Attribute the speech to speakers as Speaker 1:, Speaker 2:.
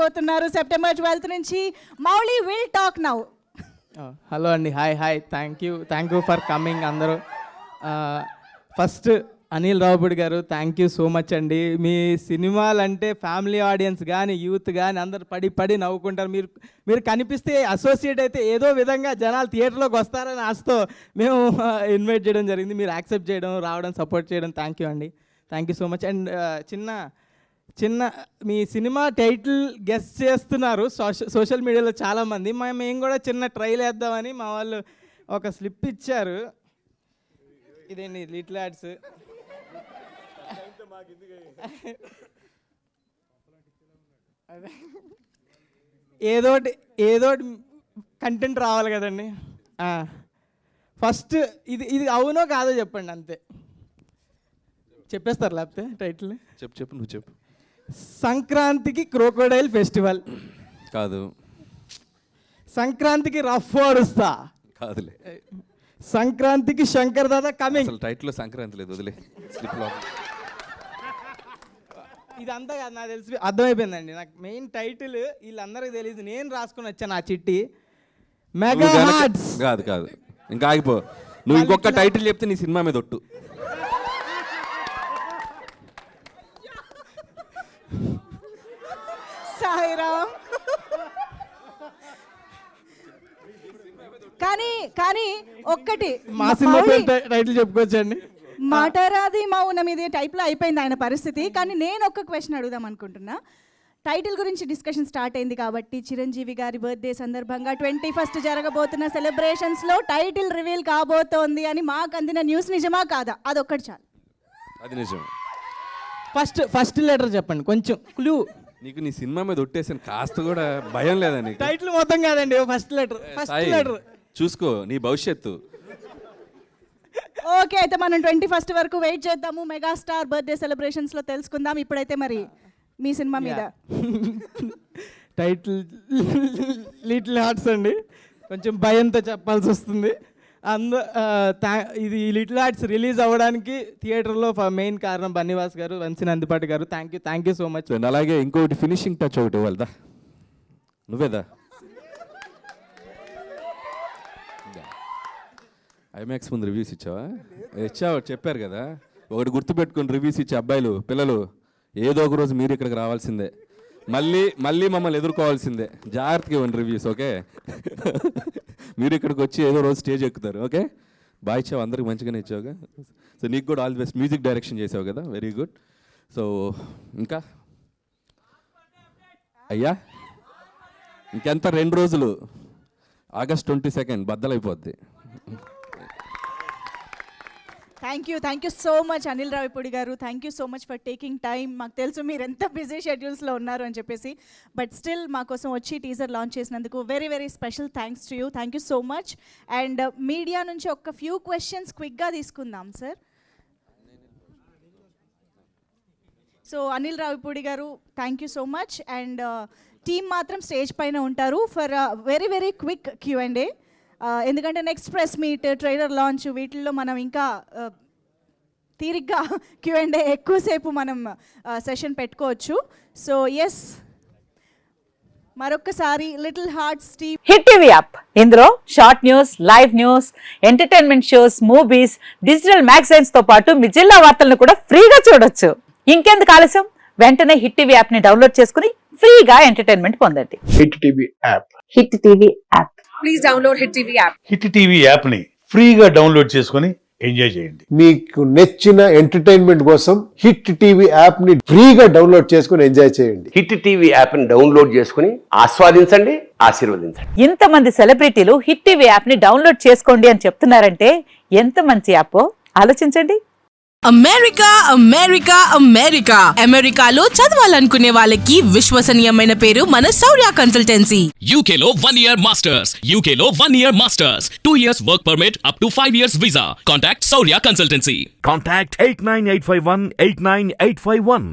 Speaker 1: రాబోతున్నారు September 12th నుంచి. Mouli will talk now.
Speaker 2: Hello అండి, hi thank you for coming అందరూ. ఫస్ట్ అనిల్ రావుపూడి గారు థ్యాంక్ యూ సో మచ్ అండి. మీ సినిమాలు అంటే ఫ్యామిలీ ఆడియన్స్ కానీ యూత్ కానీ అందరు పడి నవ్వుకుంటారు. మీరు కనిపిస్తే అసోసియేట్ అయితే ఏదో విధంగా జనాలు థియేటర్లోకి వస్తారని ఆశతో మేము ఇన్వైట్ చేయడం జరిగింది. మీరు యాక్సెప్ట్ చేయడం, రావడం, సపోర్ట్ చేయడం థ్యాంక్ యూ అండి. Thank you so much. And చిన్న మీ సినిమా టైటిల్ గెస్ట్ చేస్తున్నారు సోషల్ మీడియాలో చాలామంది. మేము కూడా చిన్న ట్రైల్ వేద్దామని మా వాళ్ళు ఒక స్లిప్ ఇచ్చారు. ఇదేంటి లిటిల్ యాడ్స్. ఏదోటి కంటెంట్ రావాలి కదండి. ఫస్ట్ ఇది అవునో కాదో చెప్పండి, అంతే. చెప్పేస్తారు లేకపోతే టైటిల్.
Speaker 3: చెప్పు నువ్వు చెప్పు.
Speaker 2: సంక్రాంతికి క్రోకోడైల్ ఫెస్టివల్
Speaker 3: కాదు.
Speaker 2: సంక్రాంతికి రఫ్ ఓడుస్తా
Speaker 3: కాదులే.
Speaker 2: సంక్రాంతికి శంకర్ దాదా కమింగ్.
Speaker 3: అసలు టైటిల్లో సంక్రాంతి లేదు, వదిలే. స్లిప్లో
Speaker 2: ఇదంతా కాదు, నాకు తెలిసి అర్థమైపోయిందండి. నాకు మెయిన్ టైటిల్ వీళ్ళందరికీ తెలియదు, నేను రాసుకుని వచ్చాను ఆ చిట్టి. Mega hearts.
Speaker 3: కాదు ఇంకా ఆగిపో. నువ్వు ఇంకొక టైటిల్ చెప్తే నీ సినిమా మీద ఒట్టు.
Speaker 1: సాయిరామ్. కానీ ఒక్కటి
Speaker 2: మా సినిమా టైటిల్ చెప్పుకోవచ్చండి.
Speaker 1: మాటరాది మౌనం ఇది టైప్లో అయిపోయింది ఆయన పరిస్థితి. కానీ నేను ఒక్క క్వశ్చన్ అడుగుదాం అనుకుంటున్నా. టైటిల్ గురించి డిస్కషన్ స్టార్ట్ అయింది కాబట్టి చిరంజీవి గారి బర్త్డే సందర్భంగా 21st జరగబోతున్న సెలబ్రేషన్స్లో టైటిల్ రివీల్ కాబోతోంది అని మాకు అందిన న్యూస్ నిజమా కాదా? అదొక్కటి చాలు.
Speaker 3: అది నిజం.
Speaker 2: ఫస్ట్ లెటర్ చెప్పండి, కొంచెం క్లూ.
Speaker 3: నీకు నీ సినిమా మీద ఒట్టేసాను, కాస్త కూడా భయం లేదా నీకు?
Speaker 2: టైటిల్ మొత్తం కాదండి, ఫస్ట్ లెటర్
Speaker 3: చూసుకో నీ భవిష్యత్తు.
Speaker 1: ఓకే, అయితే మనం 21st వరకు వెయిట్ చేద్దాము. మెగాస్టార్ బర్త్డే సెలబ్రేషన్స్లో తెలుసుకుందాం. ఇప్పుడైతే మరి మీ సినిమా మీద
Speaker 2: టైటిల్ లిటిల్ హార్ట్స్ అండి. కొంచెం భయంతో చెప్పాల్సి వస్తుంది. ఇది లిటిల్ హార్ట్స్ రిలీజ్ అవ్వడానికి థియేటర్లో మెయిన్ కారణం బన్నీవాస్ గారు, వంశీ నందిపాటి గారు. Thank you so much.
Speaker 3: అలాగే ఇంకోటి ఫినిషింగ్ టచ్ ఒకటి ఇవ్వాలదా? నువ్వేదా? ఐమాక్స్ ముందు రివ్యూస్ ఇచ్చావా? చెప్పారు కదా, ఒకటి గుర్తుపెట్టుకుని రివ్యూస్ ఇచ్చే అబ్బాయిలు పిల్లలు ఏదో ఒక రోజు మీరు ఇక్కడికి రావాల్సిందే, మళ్ళీ మమ్మల్ని ఎదుర్కోవాల్సిందే. జాగ్రత్తగా ఇవ్వండి రివ్యూస్, ఓకే? మీరు ఇక్కడికి వచ్చి ఏదో రోజు స్టేజ్ ఎక్కుతారు, ఓకే? బాగా ఇచ్చావు, అందరికి మంచిగానే ఇచ్చావుగా. సో నీకు కూడా all the best. Music direction చేసావు కదా, వెరీ గుడ్. సో ఇంకా అయ్యా ఇంకెంత 2 రోజులు, August 22 బద్దలైపోద్ది.
Speaker 1: Thank you so much Anil Ravipudi గారు. Thank you so much for taking time. మాకు తెలుసు మీరు ఎంత బిజీ షెడ్యూల్స్లో ఉన్నారు అని చెప్పేసి, బట్ స్టిల్ మా కోసం వచ్చి టీజర్ లాంచ్ చేసినందుకు very special thanks to you. Thank you so much. And media నుంచి ఒక ఫ్యూ క్వశ్చన్స్ క్విక్గా తీసుకుందాం సార్. సో అనిల్ రావిపూడి గారు thank you so much. And team మాత్రం స్టేజ్ పైన ఉంటారు ఫర్ వెరీ క్విక్ Q&A. ఎందుకంటే next press meet, trailer launch వీటిల్లో మనం ఇంకా తీరిగ్గా Q&A ఎక్కువసేపు మనం సెషన్ పెట్టుకోవచ్చు. సో ఎస్, మరొక్కసారి little hearts team.
Speaker 4: Hit TV app, ఇందులో short news, live news, entertainment shows, movies, digital magazines తో పాటు మీ జిల్లా వార్తలను కూడా ఫ్రీగా చూడొచ్చు. ఇంకెందుకు ఆలస్యం, వెంటనే హిట్ టీవీ యాప్ ని డౌన్లోడ్ చేసుకుని ఫ్రీగా ఎంటర్టైన్మెంట్ పొందండి.
Speaker 5: Hit TV app.
Speaker 4: Hit TV app.
Speaker 6: Please download hit TV app.
Speaker 5: Hit TV app ని ఫ్రీగా డౌన్లోడ్ చేసుకొని ఎంజాయ్ చేయండి.
Speaker 7: మీకు నచ్చిన ఎంటర్టైన్మెంట్ కోసం హిట్ టీవీ యాప్ ని ఫ్రీగా డౌన్లోడ్ చేసుకొని ఎంజాయ్ చేయండి.
Speaker 8: హిట్ టీవీ యాప్ ని డౌన్లోడ్ చేసుకుని ఆస్వాదించండి, ఆశీర్వదించండి.
Speaker 4: ఇంతమంది సెలబ్రిటీలు హిట్ టీవీ యాప్ ని డౌన్లోడ్ చేసుకోండి అని చెప్తున్నారంటే ఎంత మంచి యాప్ ఆలోచించండి.
Speaker 6: అమెరికాలో చదవాలనుకునే వాళ్ళకి విశ్వసనీయమైన పేరు మన శౌర్య కన్సల్టెన్సీ.
Speaker 9: UK లో 1 year masters, 2 years work permit up to 5 years visa. Contact Saurya Consultancy.
Speaker 10: Contact 89851 89851.